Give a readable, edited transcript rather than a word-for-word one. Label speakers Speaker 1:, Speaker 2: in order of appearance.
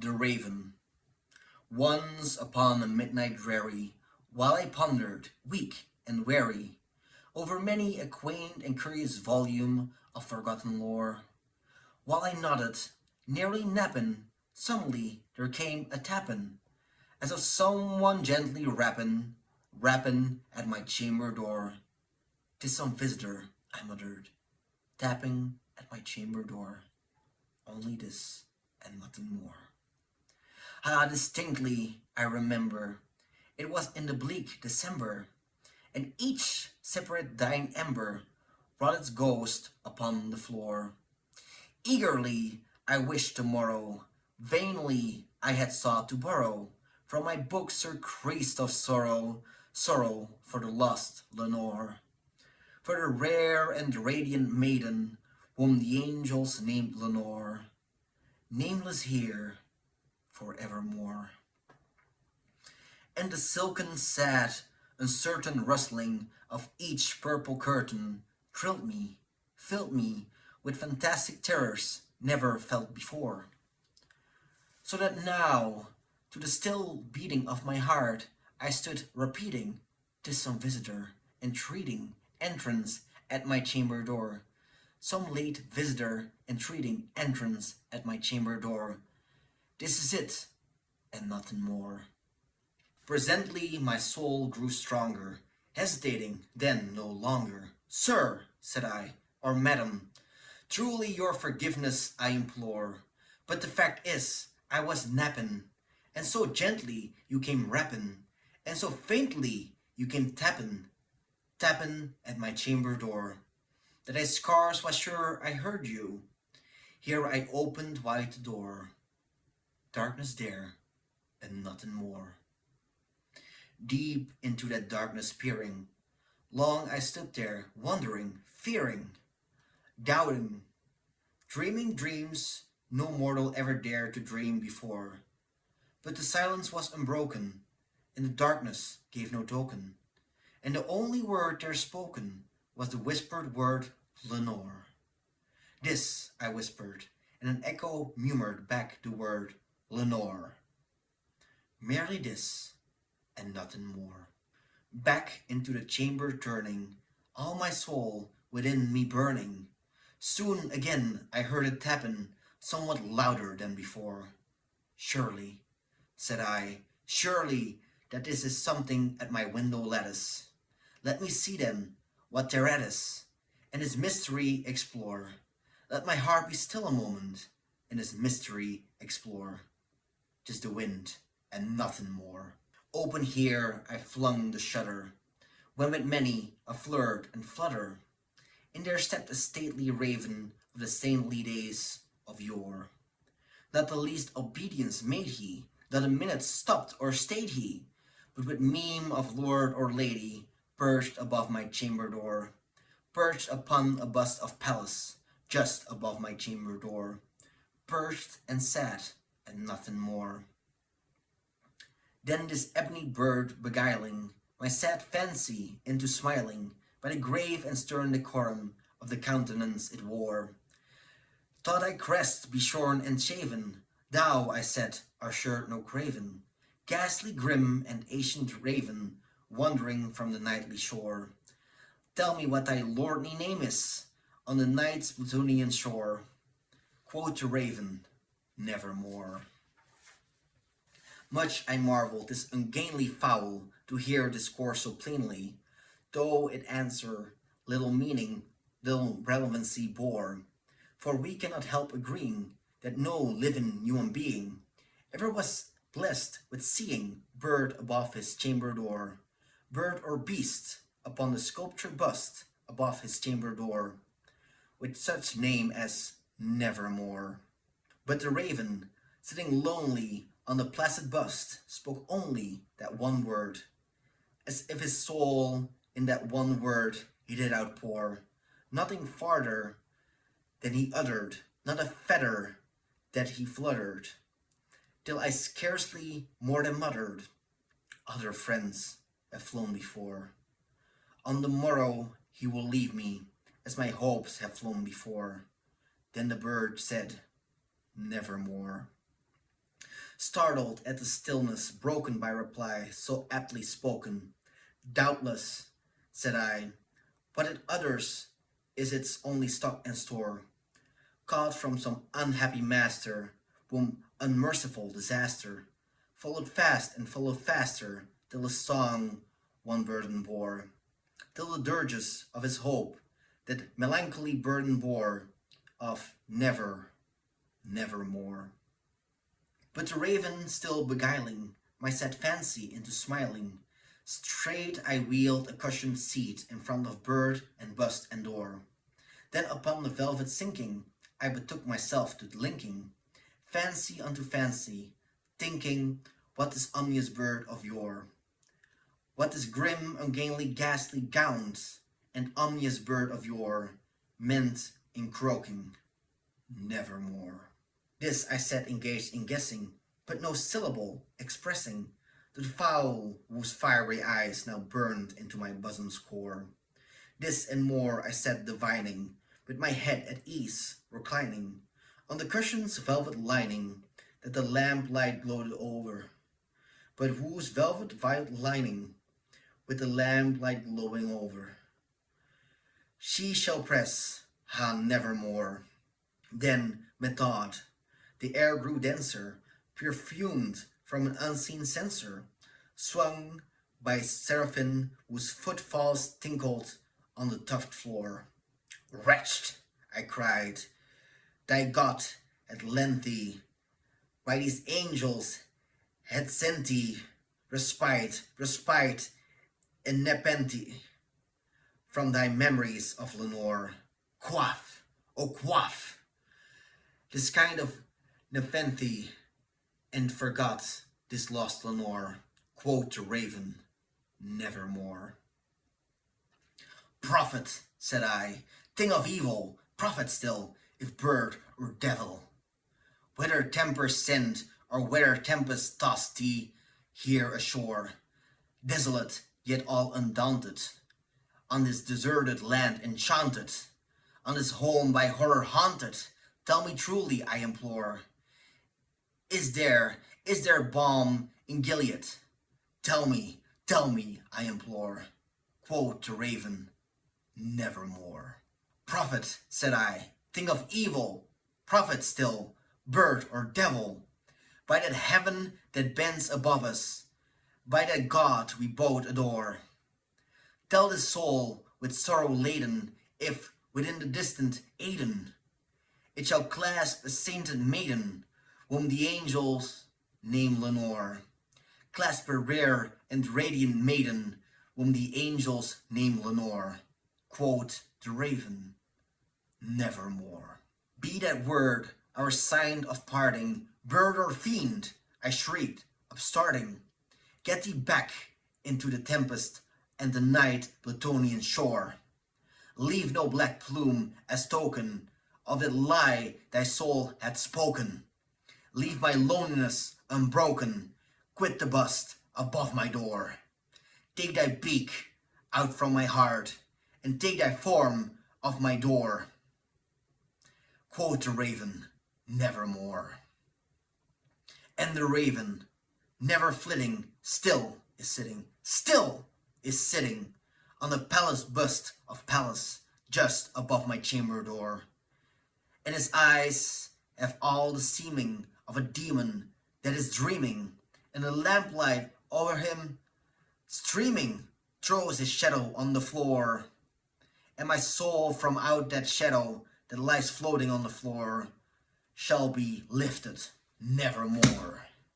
Speaker 1: The Raven. Once upon a midnight dreary, while I pondered, weak and weary, over many a quaint and curious volume of forgotten lore, while I nodded, nearly nappin', suddenly there came a tappin', as of someone gently rappin' at my chamber door. "'Tis some visitor," I muttered, tapping at my chamber door. Only this, and nothing more. Ah, distinctly I remember, it was in the bleak December, and each separate dying ember wrought its ghost upon the floor. Eagerly I wished tomorrow, vainly I had sought to borrow from my book surcreased of sorrow, sorrow for the lost Lenore, for the rare and radiant maiden whom the angels named Lenore, nameless here forevermore. And the silken, sad, uncertain rustling of each purple curtain thrilled me, filled me with fantastic terrors never felt before. So that now, to the still beating of my heart, I stood repeating, "'Tis some visitor, entreating entrance at my chamber door. Some late visitor entreating entrance at my chamber door. This is it, and nothing more." Presently my soul grew stronger, hesitating then no longer. "Sir," said I, "or madam, truly your forgiveness I implore. But the fact is, I was nappin', and so gently you came rappin', and so faintly you came tappin' at my chamber door, that I scarce was sure I heard you. Here I opened wide the door. Darkness there, and nothing more." Deep into that darkness peering, long I stood there, wondering, fearing, doubting, dreaming dreams no mortal ever dared to dream before. But the silence was unbroken, and the darkness gave no token, and the only word there spoken was the whispered word "Lenore." "This," I whispered, and an echo murmured back the word "Lenore." Merely this, and nothing more. Back into the chamber turning, all my soul within me burning, soon again I heard it tappin', somewhat louder than before. "Surely," said I, "surely that this is something at my window lattice. Let me see then what thereat is, and its mystery explore. Let my heart be still a moment, and its mystery explore. 'Tis the wind, and nothing more." Open here I flung the shutter, when with many a flirt and flutter, in there stepped a stately raven of the saintly days of yore. Not the least obedience made he, not a minute stopped or stayed he, but with mien of lord or lady, perched above my chamber door, perched upon a bust of Pallas, just above my chamber door, perched and sat, and nothing more. Then this ebony bird beguiling my sad fancy into smiling, by the grave and stern decorum of the countenance it wore, thought I crest be shorn and shaven. "Thou," I said, "art sure no craven, ghastly grim and ancient raven, wandering from the nightly shore. Tell me what thy lordly name is, on the night's Plutonian shore." Quoth the raven, "Nevermore." Much I marveled this ungainly fowl to hear discourse so plainly, though it answer little meaning, little relevancy bore. For we cannot help agreeing that no living human being ever was blessed with seeing bird above his chamber door, bird or beast upon the sculptured bust above his chamber door, with such name as Nevermore. But the raven, sitting lonely on the placid bust, spoke only that one word, as if his soul in that one word he did outpour, nothing farther than he uttered, not a feather that he fluttered, till I scarcely more than muttered, "Other friends have flown before. On the morrow he will leave me, as my hopes have flown before." Then the bird said, "Nevermore." startled at the stillness broken by reply so aptly spoken. Doubtless, said I, what it utters is its only stock and store, caught from some unhappy master, whom unmerciful disaster followed faster, till the song one burden bore, till the dirges of his hope that melancholy burden bore, of never, nevermore. But the raven still beguiling my sad fancy into smiling, straight I wheeled a cushioned seat in front of bird and bust and door. Then upon the velvet sinking, I betook myself to linking fancy unto fancy, thinking what this ominous bird of yore, what this grim, ungainly, ghastly gowns, and ominous bird of yore meant in croaking, nevermore. This I sat engaged in guessing, but no syllable expressing the fowl whose fiery eyes now burned into my bosom's core. This and more I sat divining, with my head at ease, reclining on the cushion's velvet lining that the lamplight gloated over, but whose velvet violet lining with the lamplight glowing over. She shall press, nevermore. Then, methought, the air grew denser, perfumed from an unseen censer, swung by seraphim whose footfalls tinkled on the tufted floor. Wretched, I cried, thy God had lent thee, by these angels had sent thee, respite, and nepenthe from thy memories of Lenore. Quaff, oh quaff, this kind of nepenthe, and forgot this lost Lenore, quoth the raven, nevermore. Prophet, said I, thing of evil, prophet still, if bird or devil. Whether tempest sent, or whether tempest tossed thee here ashore, desolate, yet all undaunted, on this deserted land enchanted, on this home by horror haunted, tell me truly, I implore, is there balm in Gilead? Tell me, I implore, quoth the raven, nevermore. Prophet, said I, thing of evil, prophet still, bird or devil, by that heaven that bends above us, by that God we both adore, tell this soul with sorrow laden, if within the distant Aden it shall clasp a sainted maiden, whom the angels name Lenore. Clasp a rare and radiant maiden, whom the angels name Lenore. Quoth the raven, nevermore. Be that word our sign of parting, bird or fiend, I shrieked, upstarting. Get thee back into the tempest and the night Plutonian shore. Leave no black plume as token of that lie thy soul had spoken. Leave my loneliness unbroken, quit the bust above my door. Take thy beak out from my heart, and take thy form off my door. Quoth the raven, nevermore. And the raven, never flitting, still is sitting on the palace bust of Pallas, just above my chamber door. And his eyes have all the seeming of a demon that is dreaming, and the lamplight over him streaming throws his shadow on the floor. And my soul from out that shadow that lies floating on the floor shall be lifted nevermore.